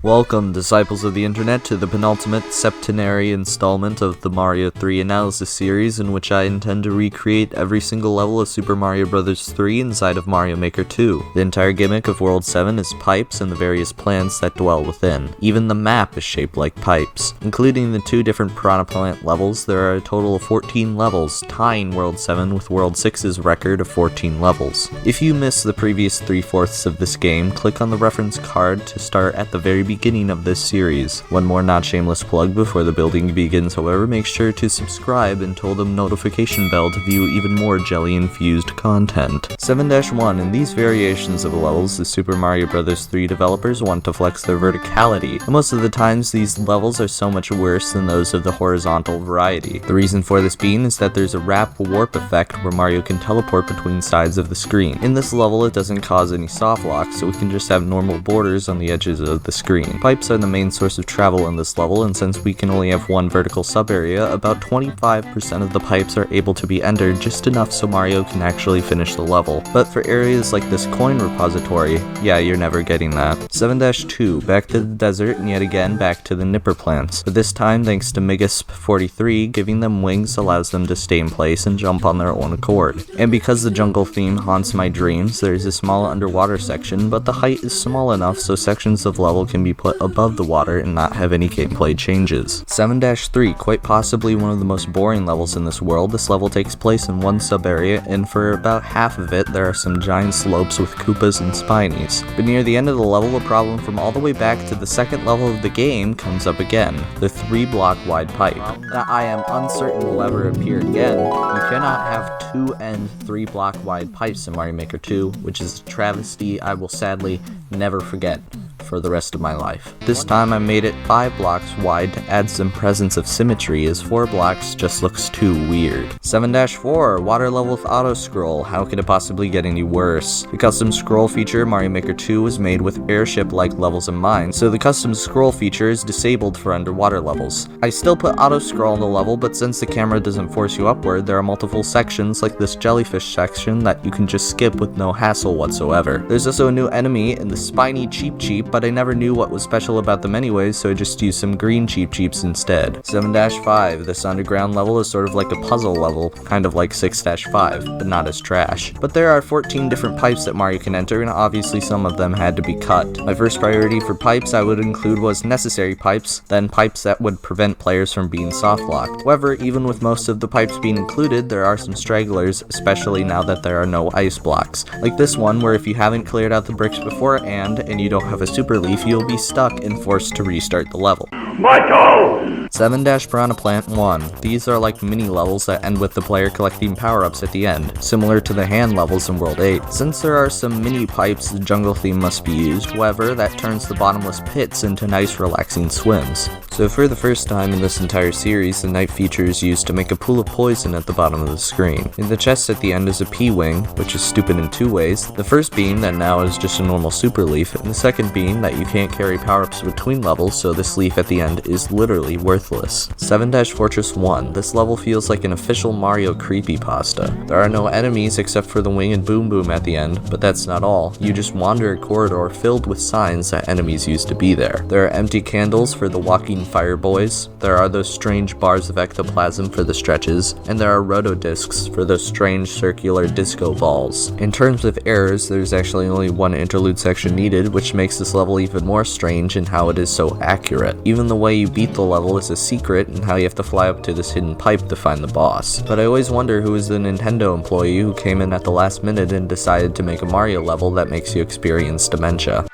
Welcome, disciples of the internet, to the penultimate septenary installment of the Mario 3 analysis series, in which I intend to recreate every single level of Super Mario Bros. 3 inside of Mario Maker 2. The entire gimmick of World 7 is pipes and the various plants that dwell within. Even the map is shaped like pipes. Including the two different Piranha Plant levels, there are a total of 14 levels, tying World 7 with World 6's record of 14 levels. If you missed the previous 3/4 of this game, click on the reference card to start at the very beginning of this series. One more not shameless plug before the building begins, however, make sure to subscribe and toll the notification bell to view even more jelly-infused content. 7-1, in these variations of levels, the Super Mario Bros. 3 developers want to flex their verticality, and most of the times these levels are so much worse than those of the horizontal variety. The reason for this being is that there's a wrap warp effect where Mario can teleport between sides of the screen. In this level it doesn't cause any soft locks, so we can just have normal borders on the edges of the screen. Pipes are the main source of travel in this level, and since we can only have one vertical sub-area, about 25% of the pipes are able to be entered, just enough so Mario can actually finish the level. But for areas like this coin repository, yeah, you're never getting that. 7-2, back to the desert, and yet again back to the Nipper plants. But this time, thanks to Megasp43, giving them wings allows them to stay in place and jump on their own accord. And because the jungle theme haunts my dreams, there's a small underwater section, but the height is small enough so sections of level can be put above the water and not have any gameplay changes. 7-3, quite possibly one of the most boring levels in this world. This level takes place in one sub-area, and for about half of it, there are some giant slopes with Koopas and Spinies. But near the end of the level, a problem from all the way back to the second level of the game comes up again, the 3-block wide pipe. That I am uncertain will ever appear again. You cannot have 2 and 3-block wide pipes in Mario Maker 2, which is a travesty I will sadly never forget for the rest of my life. This time I made it 5 blocks wide to add some presence of symmetry, as 4 blocks just looks too weird. 7-4, water level with auto scroll. How could it possibly get any worse? The custom scroll feature Mario Maker 2 was made with airship-like levels in mind, so the custom scroll feature is disabled for underwater levels. I still put auto scroll on the level, but since the camera doesn't force you upward, there are multiple sections like this jellyfish section that you can just skip with no hassle whatsoever. There's also a new enemy in the Spiny Cheep Cheep, but I never knew what was special about them anyways, so I just used some green Cheep Cheeps instead. 7-5, this underground level is sort of like a puzzle level, kind of like 6-5, but not as trash. But there are 14 different pipes that Mario can enter, and obviously some of them had to be cut. My first priority for pipes I would include was necessary pipes, then pipes that would prevent players from being soft-locked. However, even with most of the pipes being included, there are some stragglers, especially now that there are no ice blocks. Like this one, where if you haven't cleared out the bricks beforehand, and you don't have a super leaf, you'll be stuck and forced to restart the level. Michael! 7-Piranha Plant 1. These are like mini levels that end with the player collecting power-ups at the end, similar to the hand levels in World 8. Since there are some mini pipes, the jungle theme must be used, however, that turns the bottomless pits into nice relaxing swims. So for the first time in this entire series, the night feature is used to make a pool of poison at the bottom of the screen. In the chest at the end is a P-Wing, which is stupid in 2 ways. The first being that now is just a normal super leaf, and the second being that you can't carry power-ups between levels, so this leaf at the end is literally worthless. 7-Fortress 1. This level feels like an official Mario creepypasta. There are no enemies except for the wing and Boom Boom at the end, but that's not all. You just wander a corridor filled with signs that enemies used to be there. There are empty candles for the walking fire boys, there are those strange bars of ectoplasm for the stretches, and there are roto-discs for those strange circular disco balls. In terms of errors, there's actually only one interlude section needed, which makes this level even more strange in how it is so accurate. Even the way you beat the level is a secret, and how you have to fly up to this hidden pipe to find the boss. But I always wonder who is the Nintendo employee who came in at the last minute and decided to make a Mario level that makes you experience dementia.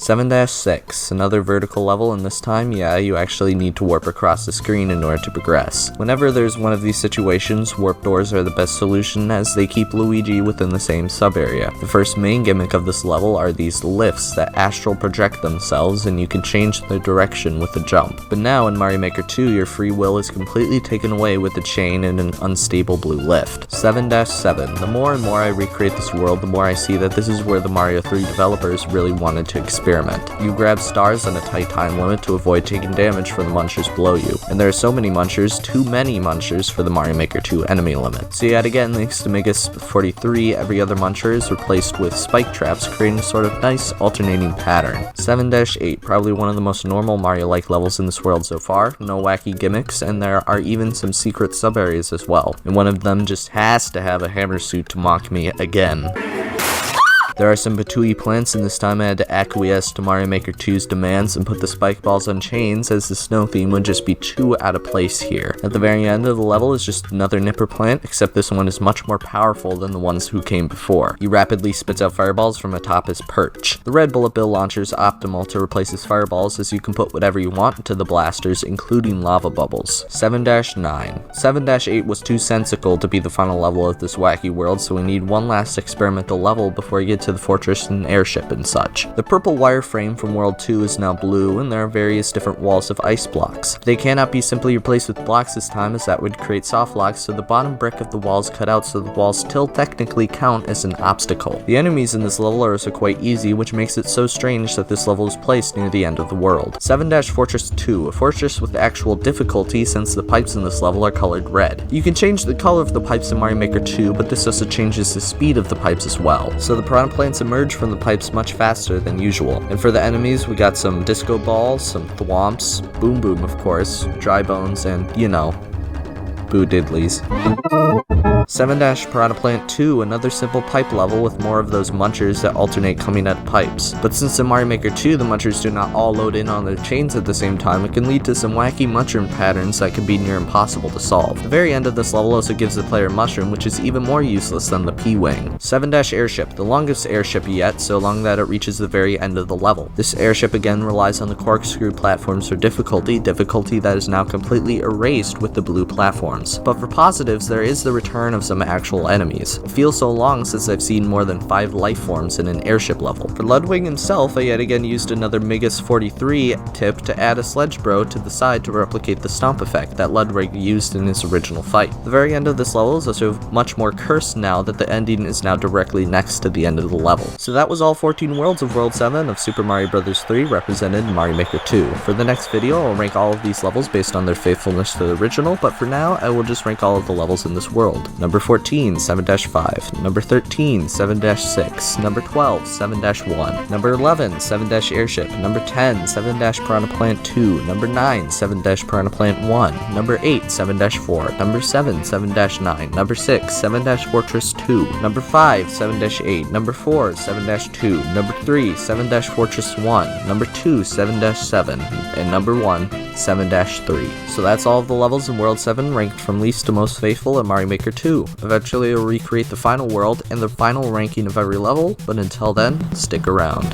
7-6, another vertical level, and this time, yeah, you actually need to warp across the screen in order to progress. Whenever there's one of these situations, warp doors are the best solution as they keep Luigi within the same sub-area. The first main gimmick of this level are these lifts that astral project themselves, and you can change their direction with a jump. But now in Mario Maker 2, your free will is completely taken away with a chain and an unstable blue lift. 7-7, the more and more I recreate this world, the more I see that this is where the Mario 3 developers really wanted to experiment. experiment. You grab stars on a tight time limit to avoid taking damage from the munchers below you, and there are so many munchers, too many munchers for the Mario Maker 2 enemy limit. So yet again, thanks to Megas 43, every other muncher is replaced with spike traps, creating a sort of nice alternating pattern. 7-8, probably one of the most normal Mario-like levels in this world so far, no wacky gimmicks, and there are even some secret sub-areas as well, and one of them just has to have a hammer suit to mock me again. There are some Batui plants, and this time I had to acquiesce to Mario Maker 2's demands and put the spike balls on chains, as the snow theme would just be too out of place here. At the very end of the level is just another Nipper plant, except this one is much more powerful than the ones who came before. He rapidly spits out fireballs from atop his perch. The red bullet bill launcher is optimal to replace his fireballs, as you can put whatever you want into the blasters, including lava bubbles. 7-9. 7-8 was too sensical to be the final level of this wacky world, so we need one last experimental level before we get to the fortress and airship and such. The purple wireframe from World 2 is now blue, and there are various different walls of ice blocks. They cannot be simply replaced with blocks this time, as that would create soft blocks, so the bottom brick of the wall is cut out so the walls still technically count as an obstacle. The enemies in this level are also quite easy, which makes it so strange that this level is placed near the end of the world. 7-Fortress 2, a fortress with actual difficulty since the pipes in this level are colored red. You can change the color of the pipes in Mario Maker 2, but this also changes the speed of the pipes as well. So the piranha plants emerge from the pipes much faster than usual. And for the enemies, we got some disco balls, some thwomps, boom boom of course, dry bones, and you know, boo diddlies. 7-Piranha Plant 2, another simple pipe level with more of those munchers that alternate coming at pipes. But since in Mario Maker 2 the munchers do not all load in on their chains at the same time, it can lead to some wacky mushroom patterns that can be near impossible to solve. The very end of this level also gives the player a mushroom, which is even more useless than the P-Wing. 7-Airship, the longest airship yet, so long that it reaches the very end of the level. This airship again relies on the corkscrew platforms for difficulty that is now completely erased with the blue platforms. But for positives, there is the return of some actual enemies. It feels so long since I've seen more than 5 life forms in an airship level. For Ludwig himself, I yet again used another Megas 43 tip to add a Sledge Bro to the side to replicate the stomp effect that Ludwig used in his original fight. The very end of this level is also much more cursed now that the ending is now directly next to the end of the level. So that was all 14 worlds of World 7 of Super Mario Bros. 3 represented in Mario Maker 2. For the next video, I'll rank all of these levels based on their faithfulness to the original, but for now, I will just rank all of the levels in this world. Number 14, 7-5. Number 13, 7-6. Number 12, 7-1. Number 11, 7-Airship. Number 10, 7-Piranha Plant 2. Number 9, 7-Piranha Plant 1. Number 8, 7-4. Number 7, 7-9. Number 6, 7-Fortress 2. Number 5, 7-8. Number 4, 7-2. Number 3, 7-Fortress 1. Number 2, 7-7. And number 1, 7-3. So that's all of the levels in World 7 ranked from least to most faithful in Mario Maker 2. Eventually I'll recreate the final world and the final ranking of every level, but until then, stick around.